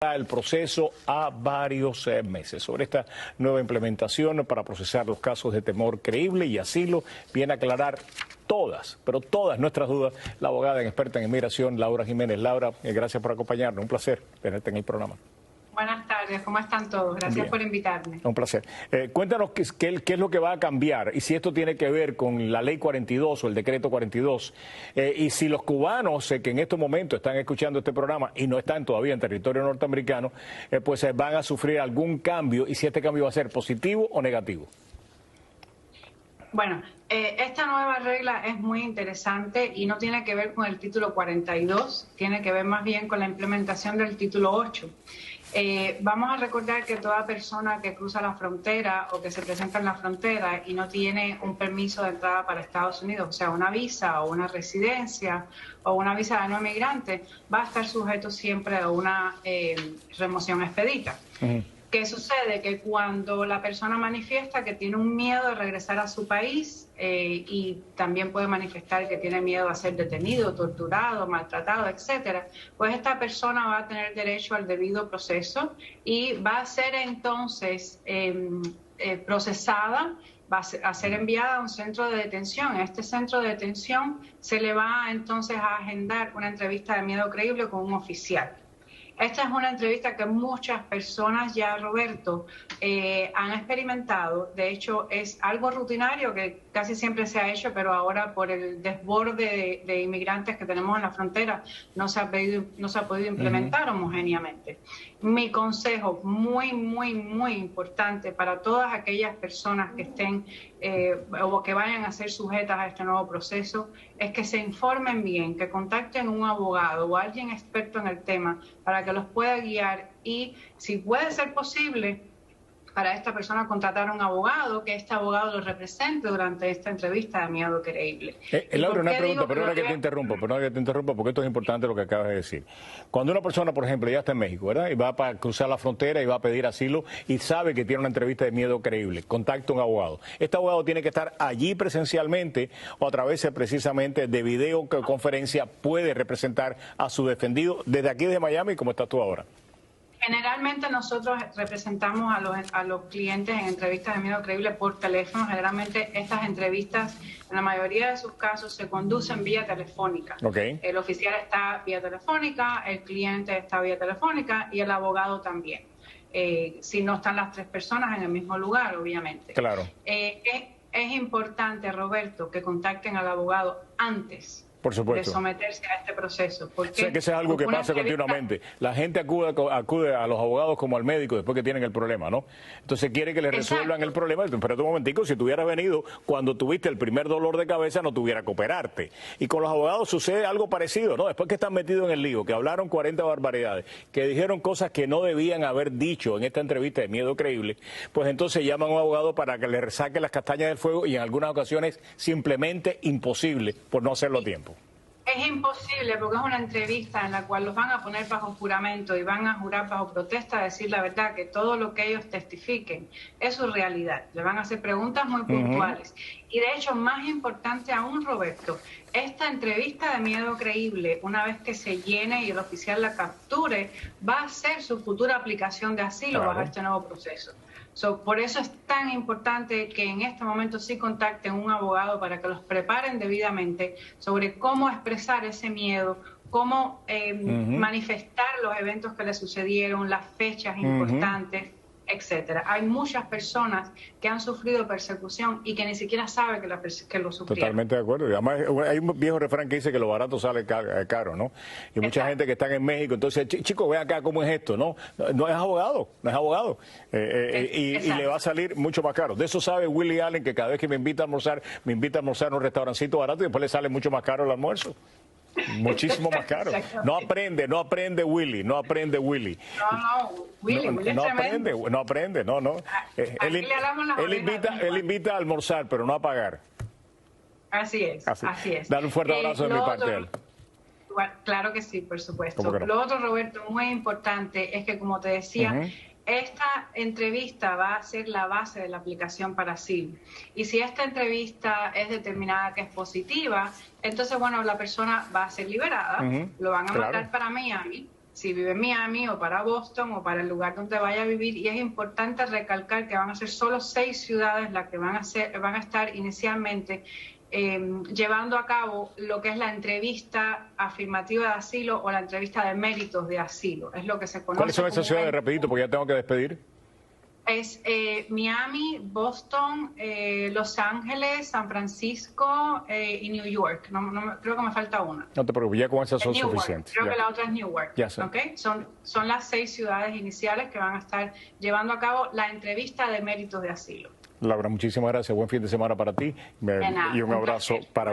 el proceso a varios meses. Sobre esta nueva implementación para procesar los casos de temor creíble y asilo, viene a aclarar todas, pero todas nuestras dudas, la abogada experta en inmigración, Laura Jiménez. Laura, gracias por acompañarnos. Un placer tenerte en el programa. Buenas tardes, ¿cómo están todos? Gracias por invitarme. Un placer. Cuéntanos qué es lo que va a cambiar y si esto tiene que ver con la Ley 42 o el Decreto 42 y si los cubanos que en estos momentos están escuchando este programa y no están todavía en territorio norteamericano, pues van a sufrir algún cambio y si este cambio va a ser positivo o negativo. Bueno, esta nueva regla es muy interesante y no tiene que ver con el título 42, tiene que ver más bien con la implementación del título 8. Vamos a recordar que toda persona que cruza la frontera o que se presenta en la frontera y no tiene un permiso de entrada para Estados Unidos, o sea, una visa o una residencia o una visa de no migrante, va a estar sujeto siempre a una remoción expedita. ¿Qué sucede? Que cuando la persona manifiesta que tiene un miedo de regresar a su país y también puede manifestar que tiene miedo a ser detenido, torturado, maltratado, etcétera, pues esta persona va a tener derecho al debido proceso y va a ser entonces procesada, va a ser enviada a un centro de detención. En este centro de detención se le va entonces a agendar una entrevista de miedo creíble con un oficial. Esta es una entrevista que muchas personas ya, Roberto, han experimentado. De hecho, es algo rutinario que casi siempre se ha hecho, pero ahora por el desborde de inmigrantes que tenemos en la frontera no se ha podido implementar homogéneamente. Mi consejo muy importante para todas aquellas personas que estén o que vayan a ser sujetas a este nuevo proceso es que se informen bien, que contacten a un abogado o a alguien experto en el tema para que los pueda guiar y, si puede ser posible, para esta persona contratar a un abogado, que este abogado lo represente durante esta entrevista de miedo creíble. Laura, una pregunta, perdona que te interrumpa, porque esto es importante lo que acabas de decir. Cuando una persona, por ejemplo, ya está en México, ¿verdad? Y va para cruzar la frontera y va a pedir asilo y sabe que tiene una entrevista de miedo creíble, contacta a un abogado. ¿Este abogado tiene que estar allí presencialmente o a través precisamente de videoconferencia puede representar a su defendido desde aquí de Miami, como estás tú ahora? Generalmente nosotros representamos a los clientes en entrevistas de miedo creíble por teléfono. Generalmente estas entrevistas, en la mayoría de sus casos, se conducen vía telefónica. El oficial está vía telefónica, el cliente está vía telefónica y el abogado también. Si no están las tres personas en el mismo lugar, obviamente. Claro. Es importante, Roberto, que contacten al abogado antes. Por supuesto. De someterse a este proceso. O sea, que eso es algo que pasa continuamente. La gente acude a los abogados como al médico después que tienen el problema, ¿no? Entonces quiere que le resuelvan el problema. Pero un momentico, si tú hubieras venido cuando tuviste el primer dolor de cabeza, no tuviera que operarte. Y con los abogados sucede algo parecido, ¿no? Después que están metidos en el lío, que hablaron 40 barbaridades, que dijeron cosas que no debían haber dicho en esta entrevista de miedo creíble, pues entonces llaman a un abogado para que le saque las castañas del fuego y en algunas ocasiones simplemente imposible por no hacerlo a tiempo. Es imposible porque es una entrevista en la cual los van a poner bajo juramento y van a jurar bajo protesta a decir la verdad, que todo lo que ellos testifiquen es su realidad. Le van a hacer preguntas muy puntuales. Y de hecho, más importante aún, Roberto, esta entrevista de miedo creíble, una vez que se llene y el oficial la capture, va a ser su futura aplicación de asilo bajo este nuevo proceso. Por eso es tan importante que en este momento sí contacten un abogado para que los preparen debidamente sobre cómo expresar ese miedo, cómo manifestar los eventos que le sucedieron, las fechas importantes, etcétera. Hay muchas personas que han sufrido persecución y que ni siquiera saben que lo sufrieron. Totalmente de acuerdo. Y además, hay un viejo refrán que dice que lo barato sale caro, ¿no? Y mucha gente que está en México, entonces, chicos, ven acá cómo es esto, ¿no? No es abogado, no es abogado. Y le va a salir mucho más caro. De eso sabe Willie Allen, que cada vez que me invita a almorzar en un restaurancito barato y después le sale mucho más caro el almuerzo. Muchísimo más caro. No aprende Willy. No, Willy no aprende. Él invita a almorzar, pero no a pagar. Así es. Dale un fuerte abrazo de mi parte a él. Claro que sí, por supuesto. Lo otro, Roberto, muy importante es que, como te decía, esta entrevista va a ser la base de la aplicación para asilo. Y si esta entrevista es determinada que es positiva, entonces, bueno, la persona va a ser liberada, lo van a mandar para Miami, si vive en Miami o para Boston o para el lugar donde vaya a vivir. Y es importante recalcar que van a ser solo 6 ciudades las que van a estar inicialmente llevando a cabo lo que es la entrevista afirmativa de asilo o la entrevista de méritos de asilo. Es lo que se conoce. ¿Cuáles son esas ciudades, rapidito, porque ya tengo que despedir? Es Miami, Boston, Los Ángeles, San Francisco y New York. Creo que me falta una. No te preocupes, ya con esas son suficientes. Creo que la otra es Newark. Ya sé. ¿Okay? Son las 6 ciudades iniciales que van a estar llevando a cabo la entrevista de méritos de asilo. Laura, muchísimas gracias. Buen fin de semana para ti De nada, y un abrazo placer. para